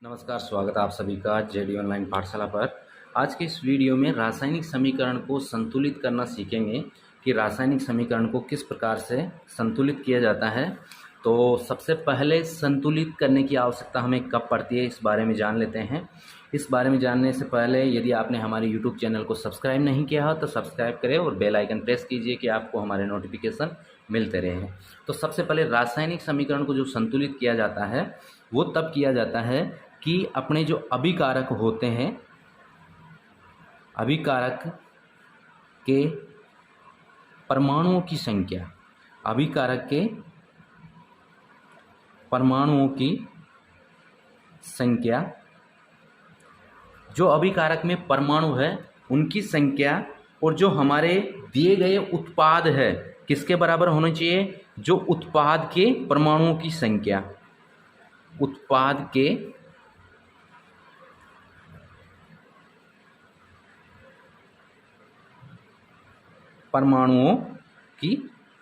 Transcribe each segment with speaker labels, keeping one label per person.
Speaker 1: नमस्कार, स्वागत है आप सभी का जेडी ऑनलाइन पाठशाला पर। आज के इस वीडियो में रासायनिक समीकरण को संतुलित करना सीखेंगे कि रासायनिक समीकरण को किस प्रकार से संतुलित किया जाता है। तो सबसे पहले संतुलित करने की आवश्यकता हमें कब पड़ती है, इस बारे में जान लेते हैं। इस बारे में जानने से पहले यदि आपने हमारे यूट्यूब चैनल को सब्सक्राइब नहीं किया हो तो सब्सक्राइब करें और बेल आइकन प्रेस कीजिए कि आपको हमारे नोटिफिकेशन मिलते रहे। तो सबसे पहले रासायनिक समीकरण को जो संतुलित किया जाता है वो तब किया जाता है कि अपने जो अभिकारक होते हैं, अभिकारक के परमाणुओं की संख्या, अभिकारक के परमाणुओं की संख्या, जो अभिकारक में परमाणु है उनकी संख्या और जो हमारे दिए गए उत्पाद है किसके बराबर होना चाहिए, जो उत्पाद के परमाणुओं की संख्या, उत्पाद के परमाणुओं की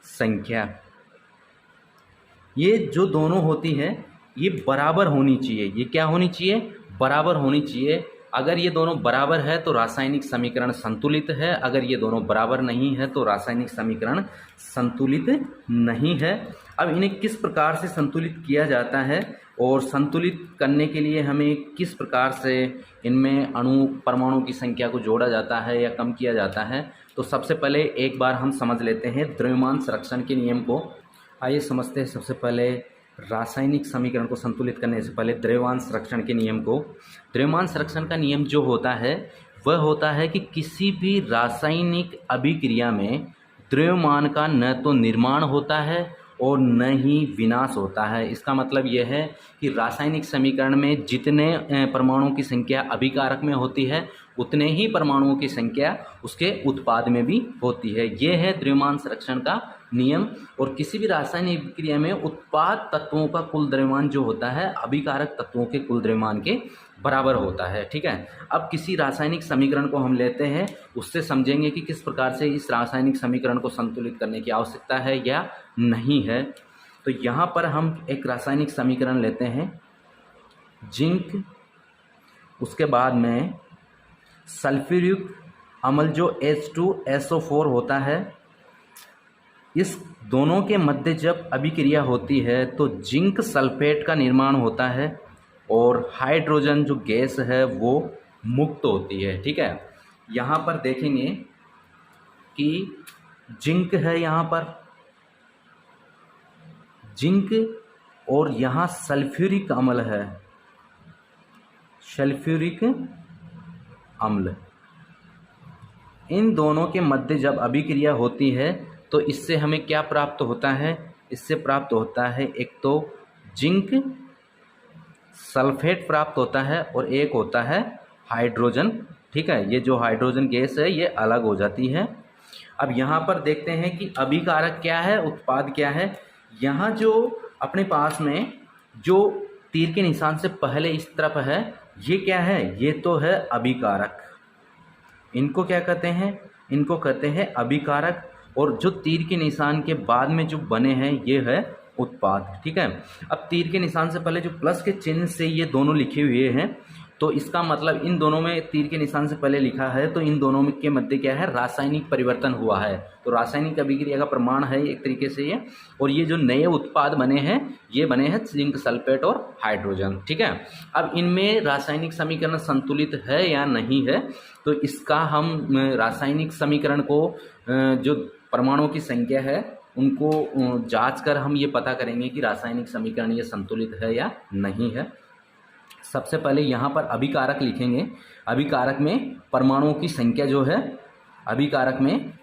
Speaker 1: संख्या, ये जो दोनों होती है ये बराबर होनी चाहिए। ये क्या होनी चाहिए? बराबर होनी चाहिए। अगर ये दोनों बराबर है तो रासायनिक समीकरण संतुलित है, अगर ये दोनों बराबर नहीं है तो रासायनिक समीकरण संतुलित नहीं है। अब इन्हें किस प्रकार से संतुलित किया जाता है और संतुलित करने के लिए हमें किस प्रकार से इनमें अणु परमाणु की संख्या को जोड़ा जाता है या कम किया जाता है, तो सबसे पहले एक बार हम समझ लेते हैं द्रव्यमान संरक्षण के नियम को। आइए समझते हैं सबसे पहले रासायनिक समीकरण को संतुलित करने से पहले द्रव्यमान संरक्षण के नियम को। द्रव्यमान संरक्षण का नियम जो होता है वह होता है कि किसी भी रासायनिक अभिक्रिया में द्रव्यमान का न तो निर्माण होता है और न ही विनाश होता है। इसका मतलब यह है कि रासायनिक समीकरण में जितने परमाणुओं की संख्या अभिकारक में होती है उतने ही परमाणुओं की संख्या उसके उत्पाद में भी होती है। यह है द्रव्यमान संरक्षण का नियम। और किसी भी रासायनिक अभिक्रिया में उत्पाद तत्वों का कुल द्रव्यमान जो होता है अभिकारक तत्वों के कुल द्रव्यमान के बराबर होता है। ठीक है, अब किसी रासायनिक समीकरण को हम लेते हैं, उससे समझेंगे कि किस प्रकार से इस रासायनिक समीकरण को संतुलित करने की आवश्यकता है या नहीं है। तो यहाँ पर हम एक रासायनिक समीकरण लेते हैं, जिंक, उसके बाद में सल्फ्यूरिक अम्ल जो H2SO4 होता है, इस दोनों के मध्य जब अभिक्रिया होती है तो जिंक सल्फेट का निर्माण होता है और हाइड्रोजन जो गैस है वो मुक्त होती है। ठीक है, यहाँ पर देखेंगे कि जिंक है, यहाँ पर जिंक और यहाँ सल्फ्यूरिक अम्ल है, सल्फ्यूरिक अम्ल। इन दोनों के मध्य जब अभिक्रिया होती है तो इससे हमें क्या प्राप्त होता है? इससे प्राप्त होता है एक तो जिंक सल्फेट प्राप्त होता है और एक होता है हाइड्रोजन। ठीक है, ये जो हाइड्रोजन गैस है ये अलग हो जाती है। अब यहाँ पर देखते हैं कि अभिकारक क्या है, उत्पाद क्या है। यहाँ जो अपने पास में जो तीर के निशान से पहले इस तरफ है ये क्या है? ये तो है अभिकारक। इनको क्या कहते हैं? इनको कहते हैं अभिकारक। और जो तीर के निशान के बाद में जो बने हैं ये है उत्पाद। ठीक है, अब तीर के निशान से पहले जो प्लस के चिन्ह से ये दोनों लिखे हुए हैं तो इसका मतलब इन दोनों में तीर के निशान से पहले लिखा है तो इन दोनों के मध्य क्या है? रासायनिक परिवर्तन हुआ है। तो रासायनिक अभिक्रिया का प्रमाण है एक तरीके से ये। और ये जो नए उत्पाद बने हैं ये बने हैं जिंक सल्फेट और हाइड्रोजन। ठीक है, अब इनमें रासायनिक समीकरण संतुलित है या नहीं है, तो इसका हम रासायनिक समीकरण को जो परमाणुओं की संख्या है उनको जांच कर हम ये पता करेंगे कि रासायनिक समीकरण ये संतुलित है या नहीं है। सबसे पहले यहाँ पर अभिकारक लिखेंगे। अभिकारक में परमाणुओं की संख्या जो है, अभिकारक में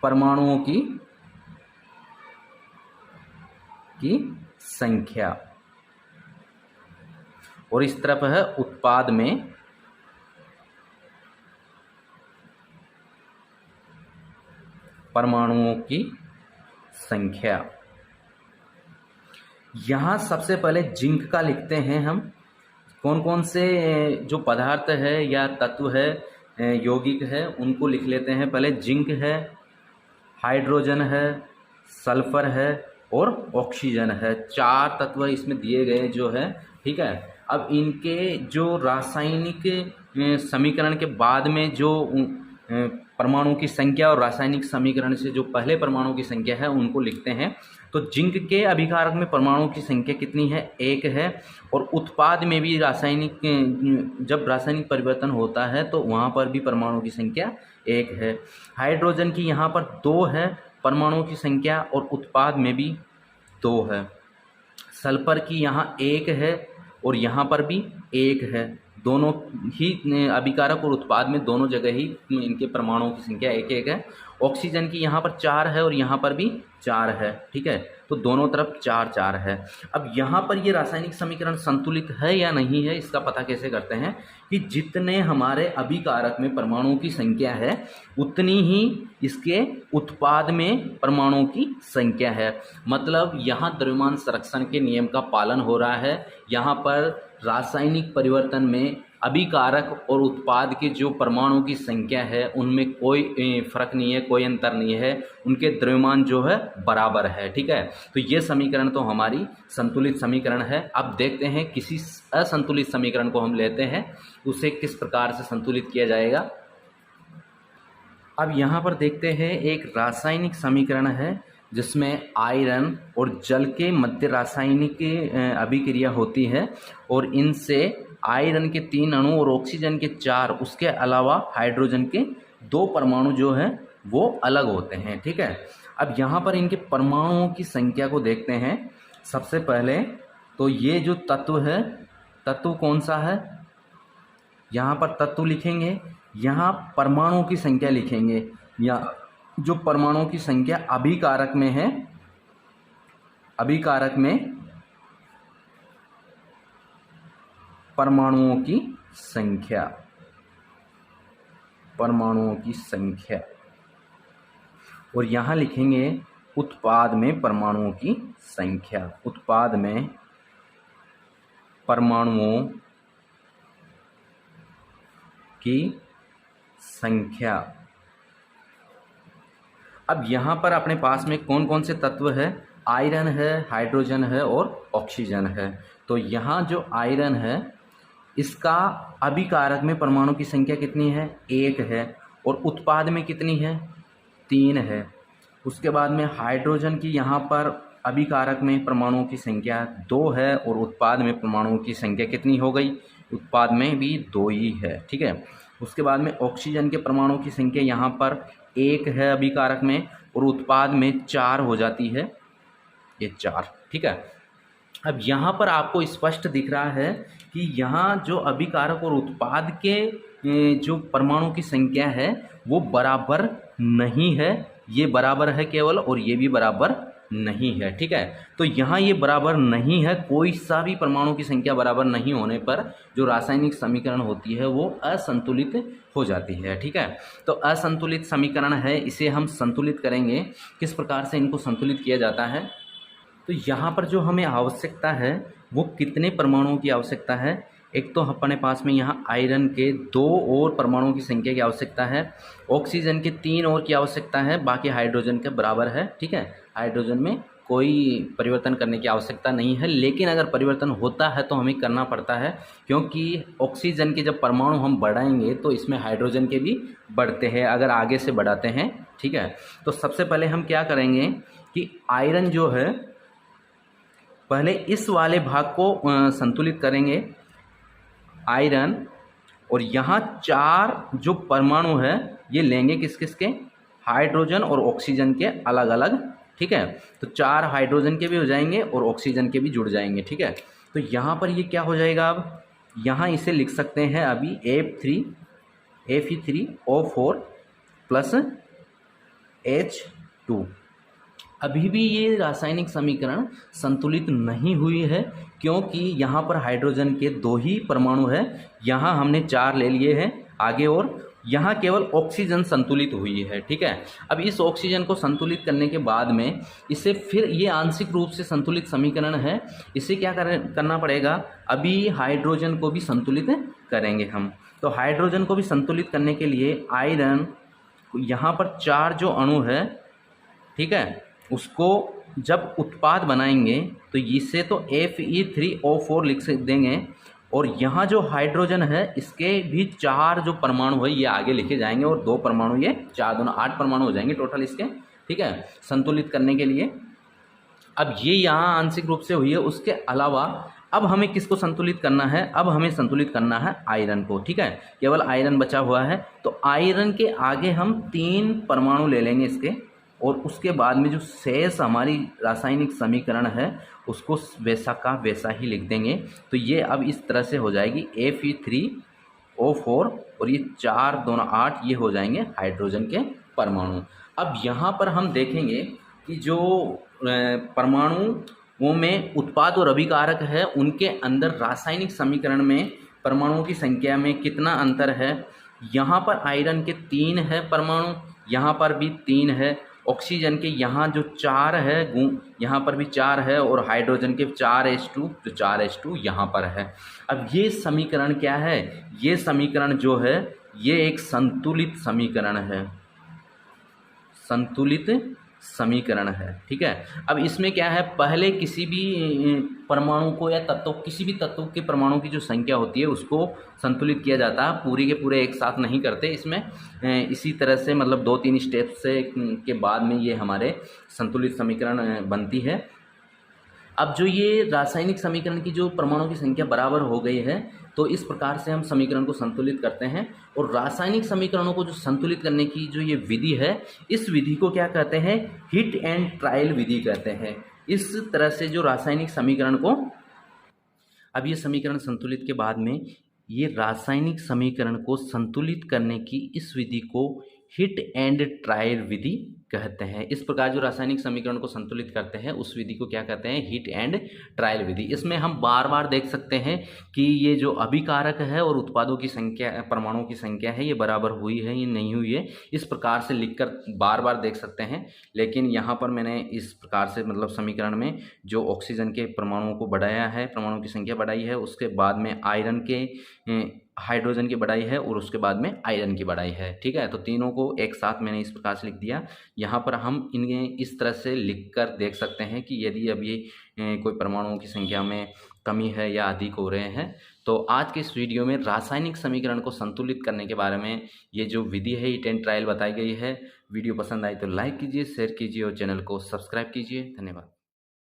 Speaker 1: परमाणुओं की संख्या, और इस तरफ है उत्पाद में परमाणुओं की संख्या। यहाँ सबसे पहले जिंक का लिखते हैं हम। कौन कौन से जो पदार्थ है या तत्व है यौगिक है उनको लिख लेते हैं। पहले जिंक है, हाइड्रोजन है, सल्फर है और ऑक्सीजन है। 4 तत्व इसमें दिए गए जो है, ठीक है। अब इनके जो रासायनिक समीकरण के बाद में जो परमाणु की संख्या और रासायनिक समीकरण से जो पहले परमाणु की संख्या है उनको लिखते हैं। तो जिंक के अभिकारक में परमाणु की संख्या कितनी है? 1 है। और उत्पाद में भी रासायनिक जब रासायनिक परिवर्तन होता है तो वहाँ पर भी परमाणु की संख्या 1 है। हाइड्रोजन की यहाँ पर 2 है परमाणुओं की संख्या और उत्पाद में भी 2 है। सल्फर की यहाँ 1 है और यहाँ पर भी 1 है। दोनों ही अभिकारक और उत्पाद में दोनों जगह ही इनके परमाणुओं की संख्या 1-1 है। ऑक्सीजन की यहाँ पर 4 है और यहाँ पर भी 4 है, ठीक है। तो दोनों तरफ 4-4 है। अब यहाँ पर ये रासायनिक समीकरण संतुलित है या नहीं है, इसका पता कैसे करते हैं कि जितने हमारे अभिकारक में परमाणुओं की संख्या है उतनी ही इसके उत्पाद में परमाणुओं की संख्या है। मतलब यहाँ द्रव्यमान संरक्षण के नियम का पालन हो रहा है। यहाँ पर रासायनिक परिवर्तन में अभिकारक और उत्पाद के जो परमाणु की संख्या है उनमें कोई फर्क नहीं है, कोई अंतर नहीं है, उनके द्रव्यमान जो है बराबर है, ठीक है। तो ये समीकरण तो हमारी संतुलित समीकरण है। अब देखते हैं किसी असंतुलित समीकरण को हम लेते हैं, उसे किस प्रकार से संतुलित किया जाएगा। अब यहाँ पर देखते हैं एक रासायनिक समीकरण है जिसमें आयरन और जल के मध्य रासायनिक अभिक्रिया होती है और इनसे आयरन के 3 अणु और ऑक्सीजन के 4, उसके अलावा हाइड्रोजन के 2 परमाणु जो हैं वो अलग होते हैं, ठीक है। अब यहाँ पर इनके परमाणुओं की संख्या को देखते हैं। सबसे पहले तो ये जो तत्व है, तत्व कौन सा है, यहाँ पर तत्व लिखेंगे, यहाँ परमाणुओं की संख्या लिखेंगे। या जो परमाणुओं की संख्या अभिकारक में है, अभिकारक में परमाणुओं की संख्या, परमाणुओं की संख्या, और यहाँ लिखेंगे उत्पाद में परमाणुओं की संख्या, उत्पाद में परमाणुओं की संख्या। अब यहाँ पर अपने पास में कौन कौन से तत्व है? आयरन है, हाइड्रोजन है और ऑक्सीजन है। तो यहाँ जो आयरन है इसका अभिकारक में परमाणु की संख्या कितनी है? 1 है। और उत्पाद में कितनी है? 3 है। उसके बाद में हाइड्रोजन की यहाँ पर अभिकारक में परमाणुओं की संख्या 2 है और उत्पाद में परमाणुओं की संख्या कितनी हो गई? उत्पाद में भी 2 ही है, ठीक है। उसके बाद में ऑक्सीजन के परमाणुओं की संख्या यहाँ पर 1 है अभिकारक में और उत्पाद में 4 हो जाती है, ये 4, ठीक है। अब यहाँ पर आपको स्पष्ट दिख रहा है कि यहाँ जो अभिकारक और उत्पाद के जो परमाणु की संख्या है वो बराबर नहीं है, ये बराबर है केवल और ये भी बराबर नहीं है, ठीक है। तो यहाँ ये बराबर नहीं है, कोई सा भी परमाणु की संख्या बराबर नहीं होने पर जो रासायनिक समीकरण होती है वो असंतुलित हो जाती है, ठीक है। तो असंतुलित समीकरण है, इसे हम संतुलित करेंगे। किस प्रकार से इनको संतुलित किया जाता है? तो यहाँ पर जो हमें आवश्यकता है वो कितने परमाणुओं की आवश्यकता है? एक तो अपने पास में यहाँ आयरन के 2 और परमाणुओं की संख्या की आवश्यकता है, ऑक्सीजन के 3 और की आवश्यकता है, बाकी हाइड्रोजन के बराबर है, ठीक है। हाइड्रोजन में कोई परिवर्तन करने की आवश्यकता नहीं है, लेकिन अगर परिवर्तन होता है तो हमें करना पड़ता है, क्योंकि ऑक्सीजन के जब परमाणु हम बढ़ाएंगे तो इसमें हाइड्रोजन के भी बढ़ते हैं अगर आगे से बढ़ाते हैं, ठीक है। तो सबसे पहले हम क्या करेंगे कि आयरन जो है पहले इस वाले भाग को संतुलित करेंगे, आयरन, और यहाँ 4 जो परमाणु है ये लेंगे किस किस के? हाइड्रोजन और ऑक्सीजन के अलग अलग, ठीक है। तो 4 हाइड्रोजन के भी हो जाएंगे और ऑक्सीजन के भी जुड़ जाएंगे, ठीक है। तो यहाँ पर ये क्या हो जाएगा? अब यहाँ इसे लिख सकते हैं अभी Fe3O4 प्लस H2। अभी भी ये रासायनिक समीकरण संतुलित नहीं हुई है, क्योंकि यहाँ पर हाइड्रोजन के 2 ही परमाणु है, यहाँ हमने 4 ले लिए हैं आगे, और यहाँ केवल ऑक्सीजन संतुलित हुई है, ठीक है। अब इस ऑक्सीजन को संतुलित करने के बाद में इसे फिर ये आंशिक रूप से संतुलित समीकरण है, इसे क्या करना पड़ेगा? अभी हाइड्रोजन को भी संतुलित करेंगे हम। तो हाइड्रोजन को भी संतुलित करने के लिए आयरन यहाँ पर 4 जो अणु है, ठीक है, उसको जब उत्पाद बनाएंगे तो इससे तो Fe3O4 लिख देंगे, और यहाँ जो हाइड्रोजन है इसके भी 4 जो परमाणु है ये आगे लिखे जाएंगे, और 2 परमाणु, ये 4 दोनों 8 परमाणु हो जाएंगे टोटल इसके, ठीक है, संतुलित करने के लिए। अब ये यहाँ आंशिक रूप से हुई है। उसके अलावा अब हमें किसको संतुलित करना है? अब हमें संतुलित करना है आयरन को, ठीक है, केवल आयरन बचा हुआ है। तो आयरन के आगे हम 3 परमाणु ले लेंगे इसके, और उसके बाद में जो शेष हमारी रासायनिक समीकरण है उसको वैसा का वैसा ही लिख देंगे। तो ये अब इस तरह से हो जाएगी Fe3O4, और ये 4 दोनों 8, ये हो जाएंगे हाइड्रोजन के परमाणु। अब यहाँ पर हम देखेंगे कि जो परमाणुओं में उत्पाद और अभिकारक है उनके अंदर रासायनिक समीकरण में परमाणुओं की संख्या में कितना अंतर है। यहाँ पर आयरन के 3 है परमाणु, यहाँ पर भी 3 है। ऑक्सीजन के यहाँ जो 4 है, यहाँ पर भी 4 है, और हाइड्रोजन के 4H2, जो 4H2 यहाँ पर है। अब ये समीकरण क्या है? ये समीकरण जो है ये एक संतुलित समीकरण है, संतुलित समीकरण है, ठीक है। अब इसमें क्या है, पहले किसी भी परमाणु को या तत्व, किसी भी तत्व के परमाणु की जो संख्या होती है उसको संतुलित किया जाता है, पूरी के पूरे एक साथ नहीं करते इसमें। इसी तरह से मतलब 2-3 स्टेप से के बाद में ये हमारे संतुलित समीकरण बनती है। अब जो ये रासायनिक समीकरण की जो परमाणु की संख्या बराबर हो गई है, तो इस प्रकार से हम समीकरण को संतुलित करते हैं। और रासायनिक समीकरणों को जो संतुलित करने की जो ये विधि है, इस विधि को क्या कहते हैं? हिट एंड ट्रायल विधि कहते हैं। इस तरह से जो रासायनिक समीकरण को, अब ये समीकरण संतुलित के बाद में ये रासायनिक समीकरण को संतुलित करने की इस विधि को हिट एंड ट्रायल विधि कहते हैं। इस प्रकार जो रासायनिक समीकरण को संतुलित करते हैं उस विधि को क्या कहते हैं? हिट एंड ट्रायल विधि। इसमें हम बार बार देख सकते हैं कि ये जो अभिकारक है और उत्पादों की संख्या, परमाणुओं की संख्या है, ये बराबर हुई है या नहीं हुई है, इस प्रकार से लिखकर बार बार देख सकते हैं। लेकिन यहाँ पर मैंने इस प्रकार से मतलब समीकरण में जो ऑक्सीजन के परमाणुओं को बढ़ाया है, परमाणुओं की संख्या बढ़ाई है, उसके बाद में आयरन के, हाइड्रोजन की बढ़ाई है, और उसके बाद में आयरन की बढ़ाई है, ठीक है। तो तीनों को एक साथ मैंने इस प्रकार से लिख दिया। यहाँ पर हम इन्हें इस तरह से लिखकर देख सकते हैं कि यदि अब ये कोई परमाणुओं की संख्या में कमी है या अधिक हो रहे हैं। तो आज के इस वीडियो में रासायनिक समीकरण को संतुलित करने के बारे में ये जो विधि है, हिट एंड ट्रायल बताई गई है। वीडियो पसंद आई तो लाइक कीजिए, शेयर कीजिए और चैनल को सब्सक्राइब कीजिए। धन्यवाद।